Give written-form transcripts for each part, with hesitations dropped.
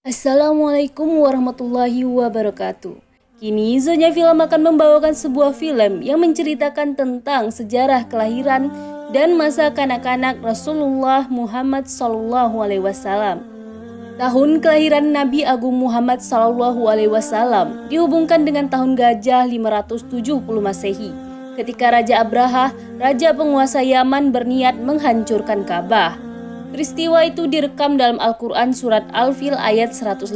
Assalamualaikum warahmatullahi wabarakatuh. Kini Zonya Film akan membawakan sebuah film yang menceritakan tentang sejarah kelahiran dan masa kanak-kanak Rasulullah Muhammad SAW. Tahun kelahiran Nabi Agung Muhammad SAW dihubungkan dengan tahun gajah 570 Masehi, ketika Raja Abraha, raja penguasa Yaman, berniat menghancurkan Ka'bah. Peristiwa itu direkam dalam Al-Quran Surat Al-Fil ayat 105.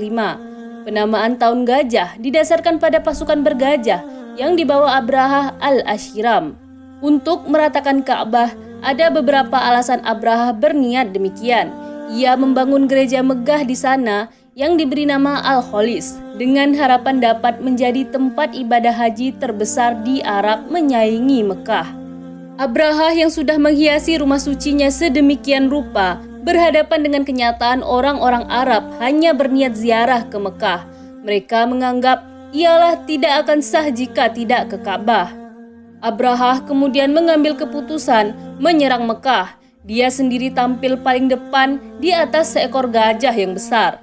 Penamaan tahun gajah didasarkan pada pasukan bergajah yang dibawa Abraha al-Ashiram. Untuk meratakan Ka'bah, ada beberapa alasan Abraha berniat demikian. Ia membangun gereja megah di sana yang diberi nama Al-Kholis dengan harapan dapat menjadi tempat ibadah haji terbesar di Arab menyaingi Mekah. Abraha yang sudah menghiasi rumah sucinya sedemikian rupa berhadapan dengan kenyataan orang-orang Arab hanya berniat ziarah ke Mekah. Mereka menganggap ialah tidak akan sah jika tidak ke Ka'bah. Abraha kemudian mengambil keputusan menyerang Mekah. Dia sendiri tampil paling depan di atas seekor gajah yang besar.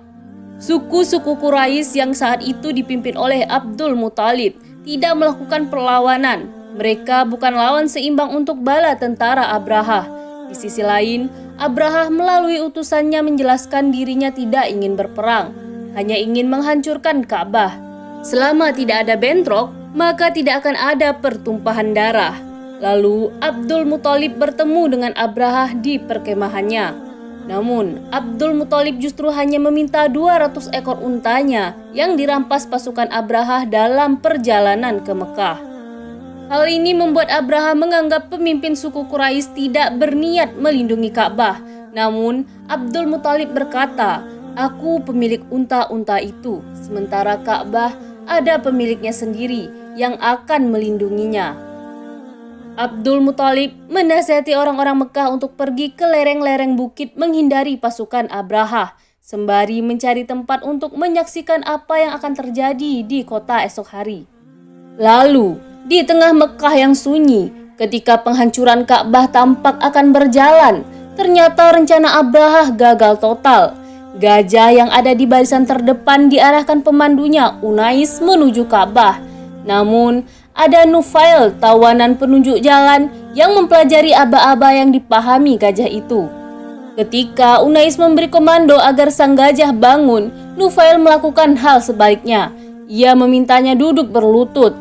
Suku-suku Quraisy yang saat itu dipimpin oleh Abdul Muthalib tidak melakukan perlawanan. Mereka bukan lawan seimbang untuk bala tentara Abraha. Di sisi lain, Abraha melalui utusannya menjelaskan dirinya tidak ingin berperang, hanya ingin menghancurkan Ka'bah. Selama tidak ada bentrok, maka tidak akan ada pertumpahan darah. Lalu Abdul Muthalib bertemu dengan Abraha di perkemahannya. Namun, Abdul Muthalib justru hanya meminta 200 ekor untanya yang dirampas pasukan Abraha dalam perjalanan ke Mekah. Hal ini membuat Abraha menganggap pemimpin suku Quraisy tidak berniat melindungi Ka'bah. Namun, Abdul Muthalib berkata, "Aku pemilik unta-unta itu, sementara Ka'bah ada pemiliknya sendiri yang akan melindunginya." Abdul Muthalib menasihati orang-orang Mekah untuk pergi ke lereng-lereng bukit menghindari pasukan Abraha, sembari mencari tempat untuk menyaksikan apa yang akan terjadi di kota esok hari. Lalu, di tengah Mekah yang sunyi, ketika penghancuran Ka'bah tampak akan berjalan, ternyata rencana Abraha gagal total. Gajah yang ada di barisan terdepan diarahkan pemandunya Unais menuju Ka'bah. Namun, ada Nufail, tawanan penunjuk jalan, yang mempelajari aba-aba yang dipahami gajah itu. Ketika Unais memberi komando agar sang gajah bangun, Nufail melakukan hal sebaliknya. Ia memintanya duduk berlutut.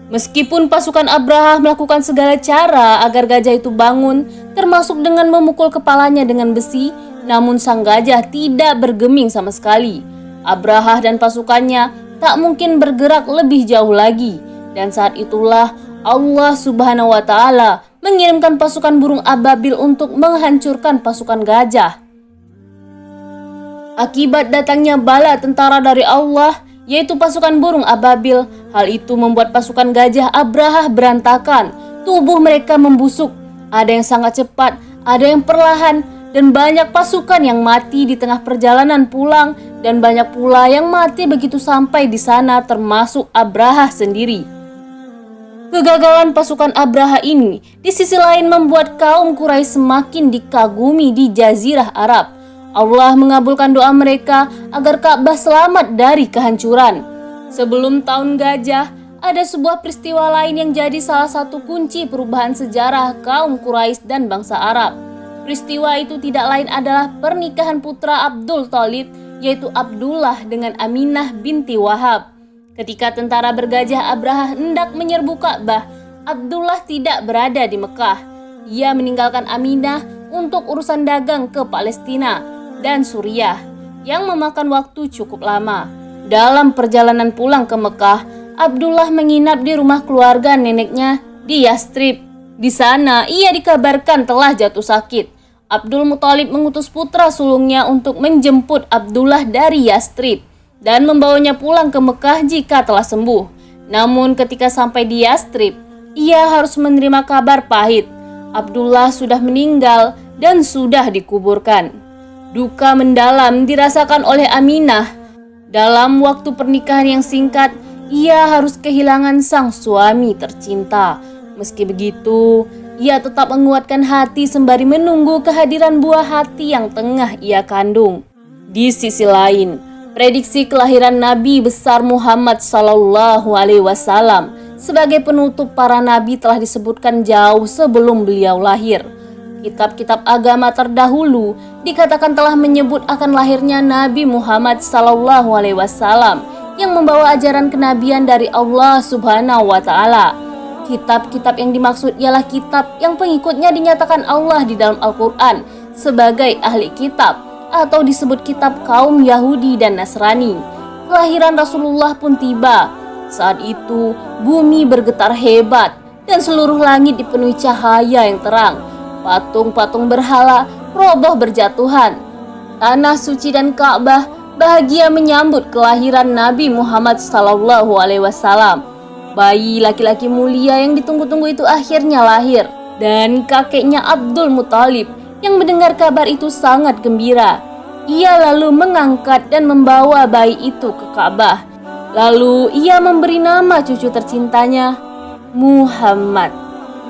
Meskipun pasukan Abraha melakukan segala cara agar gajah itu bangun, termasuk dengan memukul kepalanya dengan besi, namun sang gajah tidak bergeming sama sekali. Abraha dan pasukannya tak mungkin bergerak lebih jauh lagi. Dan saat itulah Allah Subhanahu wa Ta'ala mengirimkan pasukan burung ababil untuk menghancurkan pasukan gajah. Akibat datangnya bala tentara dari Allah, yaitu pasukan burung ababil, hal itu membuat pasukan gajah Abraha berantakan. Tubuh mereka membusuk, ada yang sangat cepat, ada yang perlahan, dan banyak pasukan yang mati di tengah perjalanan pulang, dan banyak pula yang mati begitu sampai di sana, termasuk Abraha sendiri. Kegagalan pasukan Abraha ini di sisi lain membuat kaum Quraisy semakin dikagumi di Jazirah Arab. Allah mengabulkan doa mereka agar Ka'bah selamat dari kehancuran. Sebelum tahun gajah, ada sebuah peristiwa lain yang jadi salah satu kunci perubahan sejarah kaum Quraisy dan bangsa Arab. Peristiwa itu tidak lain adalah pernikahan putra Abdul Thalib, yaitu Abdullah dengan Aminah binti Wahab. Ketika tentara bergajah Abraha hendak menyerbu Ka'bah, Abdullah tidak berada di Mekah. Ia meninggalkan Aminah untuk urusan dagang ke Palestina dan Suriah yang memakan waktu cukup lama. Dalam perjalanan pulang ke Mekah, Abdullah menginap di rumah keluarga neneknya di Yastrib. Di sana ia dikabarkan telah jatuh sakit. Abdul Muthalib mengutus putra sulungnya untuk menjemput Abdullah dari Yastrib dan membawanya pulang ke Mekah jika telah sembuh. Namun ketika sampai di Yastrib, ia harus menerima kabar pahit. Abdullah sudah meninggal dan sudah dikuburkan. Duka mendalam dirasakan oleh Aminah. Dalam waktu pernikahan yang singkat, ia harus kehilangan sang suami tercinta. Meski begitu, ia tetap menguatkan hati sembari menunggu kehadiran buah hati yang tengah ia kandung. Di sisi lain, prediksi kelahiran Nabi besar Muhammad Sallallahu Alaihi Wasallam sebagai penutup para nabi telah disebutkan jauh sebelum beliau lahir. Kitab-kitab agama terdahulu dikatakan telah menyebut akan lahirnya Nabi Muhammad Sallallahu Alaihi Wasallam yang membawa ajaran kenabian dari Allah Subhanahu wa Ta'ala. Kitab-kitab yang dimaksud ialah kitab yang pengikutnya dinyatakan Allah di dalam Al-Quran sebagai ahli kitab, atau disebut kitab kaum Yahudi dan Nasrani. Kelahiran Rasulullah pun tiba. Saat itu bumi bergetar hebat dan seluruh langit dipenuhi cahaya yang terang. Patung-patung berhala roboh berjatuhan. Tanah suci dan Ka'bah bahagia menyambut kelahiran Nabi Muhammad Sallallahu Alaihi Wasallam. Bayi laki-laki mulia yang ditunggu-tunggu itu akhirnya lahir, dan kakeknya Abdul Muthalib yang mendengar kabar itu sangat gembira. Ia lalu mengangkat dan membawa bayi itu ke Ka'bah. Lalu ia memberi nama cucu tercintanya Muhammad.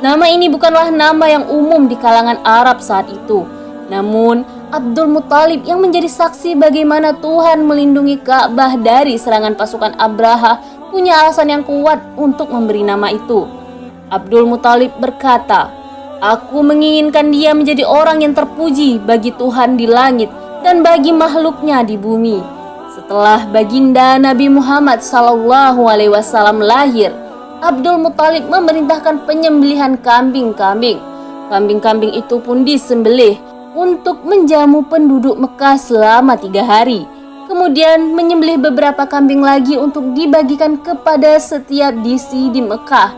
Nama ini bukanlah nama yang umum di kalangan Arab saat itu. Namun Abdul Muthalib yang menjadi saksi bagaimana Tuhan melindungi Ka'bah dari serangan pasukan Abraha punya alasan yang kuat untuk memberi nama itu. Abdul Muthalib berkata, "Aku menginginkan dia menjadi orang yang terpuji bagi Tuhan di langit dan bagi makhluknya di bumi." Setelah baginda Nabi Muhammad SAW lahir, Abdul Muthalib memerintahkan penyembelihan kambing-kambing. Kambing-kambing itu pun disembelih untuk menjamu penduduk Mekah selama 3 hari. Kemudian menyembelih beberapa kambing lagi untuk dibagikan kepada setiap disi di Mekah,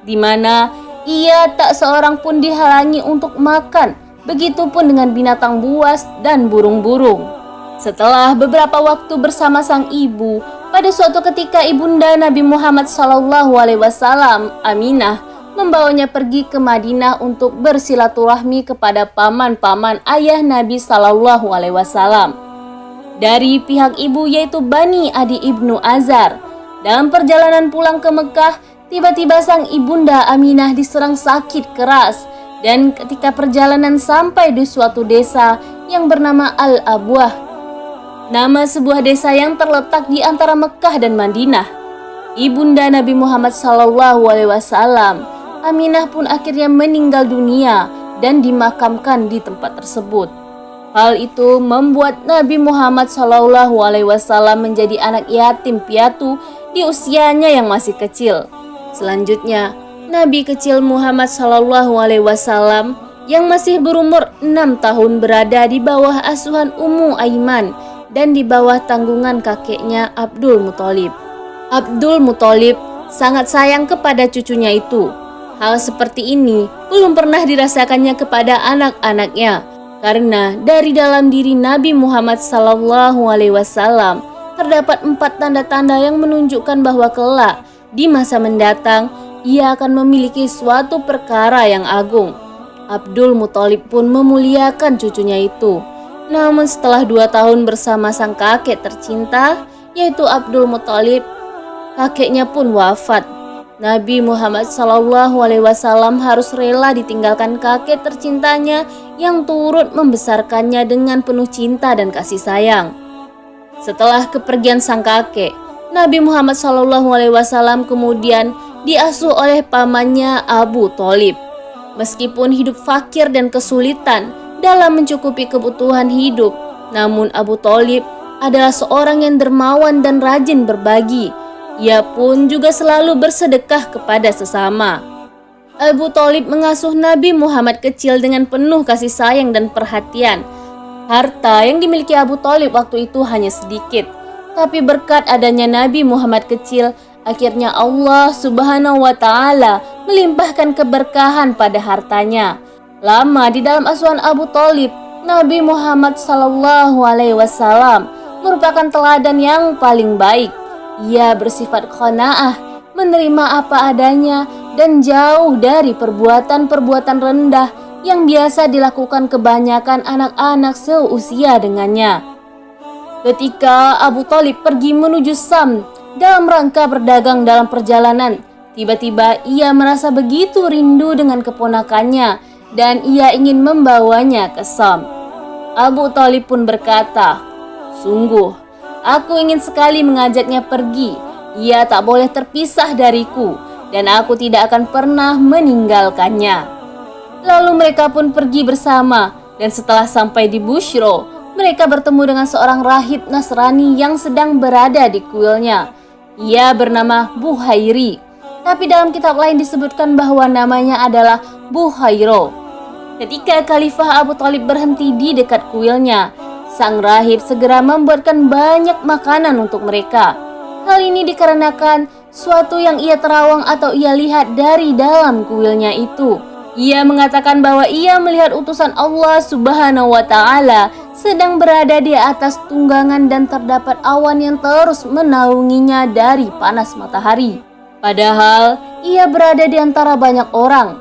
di mana ia tak seorang pun dihalangi untuk makan. Begitupun dengan binatang buas dan burung-burung. Setelah beberapa waktu bersama sang ibu, pada suatu ketika ibunda Nabi Muhammad SAW, Aminah, membawanya pergi ke Madinah untuk bersilaturahmi kepada paman-paman ayah Nabi SAW. Dari pihak ibu yaitu Bani Adi ibnu Azar. Dalam perjalanan pulang ke Mekah, tiba-tiba sang ibunda Aminah diserang sakit keras. Dan ketika perjalanan sampai di suatu desa yang bernama Al-Abwah, nama sebuah desa yang terletak di antara Mekah dan Madinah, ibunda Nabi Muhammad SAW, Aminah pun akhirnya meninggal dunia dan dimakamkan di tempat tersebut. Hal itu membuat Nabi Muhammad SAW menjadi anak yatim piatu di usianya yang masih kecil. Selanjutnya, Nabi kecil Muhammad SAW yang masih berumur 6 tahun berada di bawah asuhan Ummu Aiman dan di bawah tanggungan kakeknya Abdul Muthalib. Abdul Muthalib sangat sayang kepada cucunya itu. Hal seperti ini belum pernah dirasakannya kepada anak-anaknya, karena dari dalam diri Nabi Muhammad SAW terdapat 4 tanda-tanda yang menunjukkan bahwa kelak di masa mendatang ia akan memiliki suatu perkara yang agung. Abdul Muthalib pun memuliakan cucunya itu. Namun setelah 2 tahun bersama sang kakek tercinta, yaitu Abdul Muthalib, kakeknya pun wafat. Nabi Muhammad SAW harus rela ditinggalkan kakek tercintanya yang turut membesarkannya dengan penuh cinta dan kasih sayang. Setelah kepergian sang kakek, Nabi Muhammad SAW kemudian diasuh oleh pamannya Abu Thalib. Meskipun hidup fakir dan kesulitan dalam mencukupi kebutuhan hidup, namun Abu Thalib adalah seorang yang dermawan dan rajin berbagi. Ia pun juga selalu bersedekah kepada sesama. Abu Thalib mengasuh Nabi Muhammad kecil dengan penuh kasih sayang dan perhatian. Harta yang dimiliki Abu Thalib waktu itu hanya sedikit, tapi berkat adanya Nabi Muhammad kecil, akhirnya Allah Subhanahu wa Ta'ala melimpahkan keberkahan pada hartanya. Lama di dalam asuhan Abu Thalib, Nabi Muhammad SAW merupakan teladan yang paling baik. Ia bersifat qanaah, menerima apa adanya, dan jauh dari perbuatan-perbuatan rendah yang biasa dilakukan kebanyakan anak-anak seusia dengannya. Ketika Abu Thalib pergi menuju Sam dalam rangka berdagang dalam perjalanan, tiba-tiba ia merasa begitu rindu dengan keponakannya dan ia ingin membawanya ke Sam. Abu Thalib pun berkata, Sungguh, aku ingin sekali mengajaknya pergi. Ia tak boleh terpisah dariku, dan aku tidak akan pernah meninggalkannya." Lalu mereka pun pergi bersama, dan setelah sampai di Bushro, mereka bertemu dengan seorang rahib Nasrani yang sedang berada di kuilnya. Ia bernama Buhairi, tapi dalam kitab lain disebutkan bahwa namanya adalah Buhairo. Ketika Khalifah Abu Thalib berhenti di dekat kuilnya, sang rahib segera membuatkan banyak makanan untuk mereka. Hal ini dikarenakan suatu yang ia terawang atau ia lihat dari dalam kuilnya itu. Ia mengatakan bahwa ia melihat utusan Allah Subhanahu wa Ta'ala sedang berada di atas tunggangan dan terdapat awan yang terus menaunginya dari panas matahari. Padahal ia berada di antara banyak orang.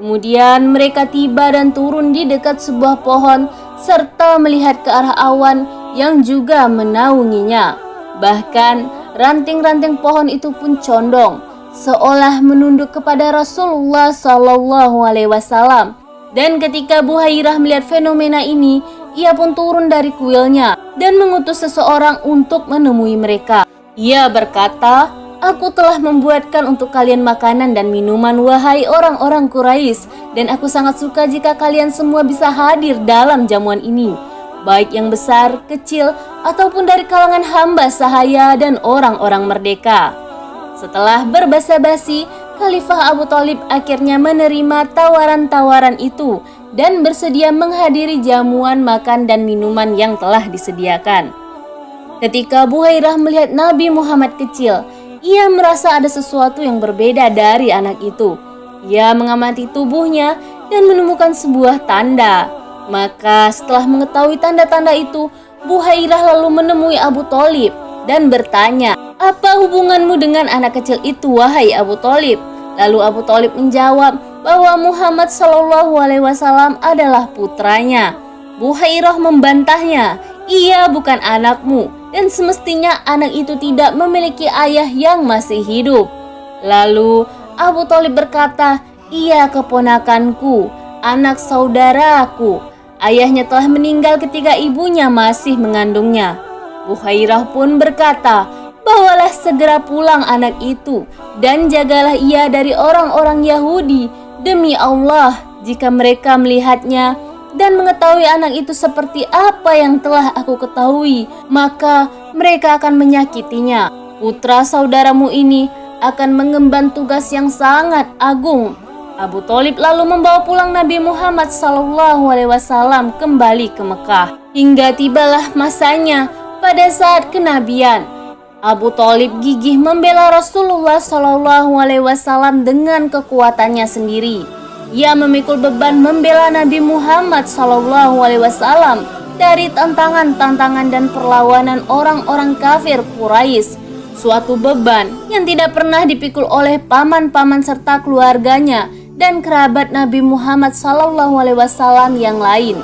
Kemudian mereka tiba dan turun di dekat sebuah pohon serta melihat ke arah awan yang juga menaunginya. Bahkan ranting-ranting pohon itu pun condong, seolah menunduk kepada Rasulullah SAW. Dan ketika Buhairah melihat fenomena ini, ia pun turun dari kuilnya dan mengutus seseorang untuk menemui mereka. Ia berkata, "Aku telah membuatkan untuk kalian makanan dan minuman, wahai orang-orang Quraisy, dan aku sangat suka jika kalian semua bisa hadir dalam jamuan ini, baik yang besar, kecil, ataupun dari kalangan hamba sahaya dan orang-orang merdeka." Setelah berbasa-basi, Khalifah Abu Thalib akhirnya menerima tawaran-tawaran itu dan bersedia menghadiri jamuan makan dan minuman yang telah disediakan. Ketika Buhairah melihat Nabi Muhammad kecil, ia merasa ada sesuatu yang berbeda dari anak itu. Ia mengamati tubuhnya dan menemukan sebuah tanda. Maka setelah mengetahui tanda-tanda itu, Buhairah lalu menemui Abu Thalib dan bertanya, "Apa hubunganmu dengan anak kecil itu, wahai Abu Thalib?" Lalu Abu Thalib menjawab bahwa Muhammad SAW adalah putranya. Buhairah membantahnya, "Ia bukan anakmu, dan semestinya anak itu tidak memiliki ayah yang masih hidup." Lalu Abu Thalib berkata, "Ia keponakanku, anak saudaraku. Ayahnya telah meninggal ketika ibunya masih mengandungnya." Buhairah pun berkata, "Bawalah segera pulang anak itu, dan jagalah ia dari orang-orang Yahudi. Demi Allah, jika mereka melihatnya dan mengetahui anak itu seperti apa yang telah aku ketahui, maka mereka akan menyakitinya. Putra saudaramu ini akan mengemban tugas yang sangat agung." Abu Thalib lalu membawa pulang Nabi Muhammad SAW kembali ke Mekah. Hingga tibalah masanya pada saat kenabian. Abu Thalib gigih membela Rasulullah SAW dengan kekuatannya sendiri. Ia memikul beban membela Nabi Muhammad SAW dari tantangan-tantangan dan perlawanan orang-orang kafir Quraisy. Suatu beban yang tidak pernah dipikul oleh paman-paman serta keluarganya dan kerabat Nabi Muhammad SAW yang lain.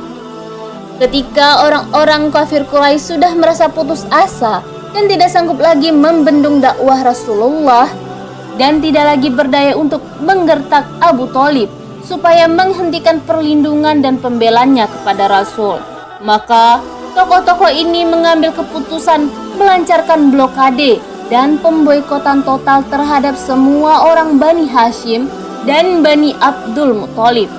Ketika orang-orang kafir Quraisy sudah merasa putus asa dan tidak sanggup lagi membendung dakwah Rasulullah dan tidak lagi berdaya untuk menggertak Abu Thalib supaya menghentikan perlindungan dan pembelanya kepada Rasul, maka tokoh-tokoh ini mengambil keputusan melancarkan blokade dan pemboikotan total terhadap semua orang Bani Hashim dan Bani Abdul Muthalib.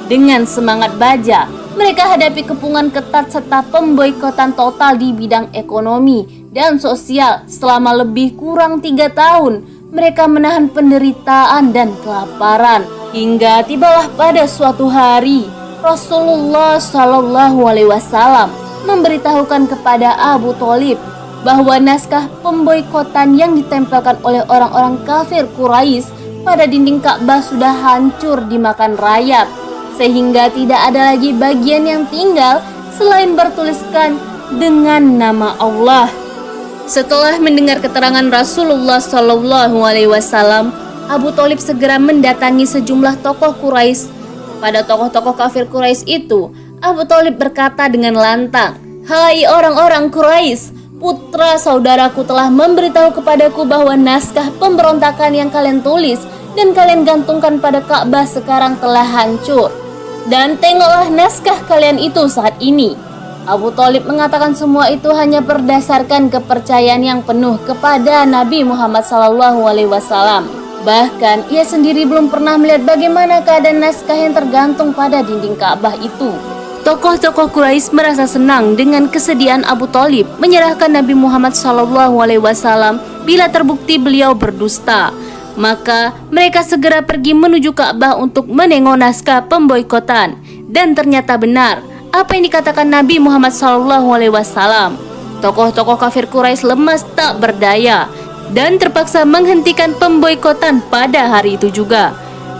Dengan semangat baja, mereka hadapi kepungan ketat serta pemboikotan total di bidang ekonomi dan sosial selama lebih kurang 3 tahun. Mereka menahan penderitaan dan kelaparan hingga tibalah pada suatu hari Rasulullah SAW memberitahukan kepada Abu Thalib bahwa naskah pemboikotan yang ditempelkan oleh orang-orang kafir Quraisy pada dinding Ka'bah sudah hancur dimakan rayap, sehingga tidak ada lagi bagian yang tinggal selain bertuliskan dengan nama Allah. Setelah mendengar keterangan Rasulullah SAW, Abu Thalib segera mendatangi sejumlah tokoh Quraisy. Pada tokoh-tokoh kafir Quraisy itu, Abu Thalib berkata dengan lantang, "Hai orang-orang Quraisy, putra saudaraku telah memberitahu kepadaku bahwa naskah pemberontakan yang kalian tulis dan kalian gantungkan pada Ka'bah sekarang telah hancur. Dan tengoklah naskah kalian itu saat ini." Abu Thalib mengatakan semua itu hanya berdasarkan kepercayaan yang penuh kepada Nabi Muhammad SAW. Bahkan ia sendiri belum pernah melihat bagaimana keadaan naskah yang tergantung pada dinding Ka'bah itu. Tokoh-tokoh Quraisy merasa senang dengan kesediaan Abu Thalib menyerahkan Nabi Muhammad SAW bila terbukti beliau berdusta. Maka mereka segera pergi menuju Ka'bah untuk menengok naskah pemboikotan. Dan ternyata benar apa yang dikatakan Nabi Muhammad SAW. Tokoh-tokoh kafir Quraisy lemas tak berdaya dan terpaksa menghentikan pemboikotan pada hari itu juga.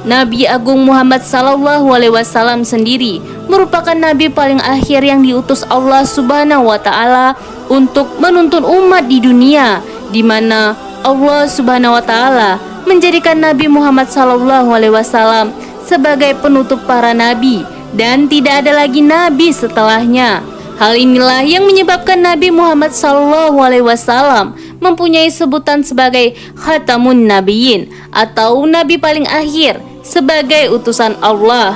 Nabi Agung Muhammad SAW sendiri merupakan nabi paling akhir yang diutus Allah Subhanahu wa taala untuk menuntun umat di dunia, di mana Allah Subhanahu wa taala menjadikan Nabi Muhammad SAW sebagai penutup para nabi dan tidak ada lagi nabi setelahnya. Hal inilah yang menyebabkan Nabi Muhammad SAW mempunyai sebutan sebagai Khatamun Nabiyyin atau nabi paling akhir sebagai utusan Allah.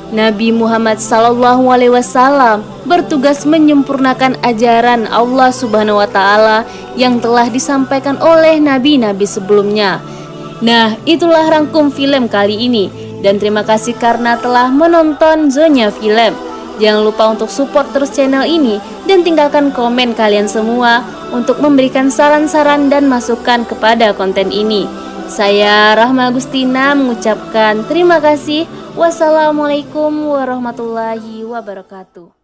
Nabi Muhammad SAW bertugas menyempurnakan ajaran Allah Subhanahu wa taala yang telah disampaikan oleh nabi-nabi sebelumnya. Nah, itulah rangkum film kali ini. Dan terima kasih karena telah menonton Zonya Film. Jangan lupa untuk support terus channel ini dan tinggalkan komen kalian semua untuk memberikan saran-saran dan masukan kepada konten ini. Saya Rahma Agustina mengucapkan terima kasih. Wassalamualaikum warahmatullahi wabarakatuh.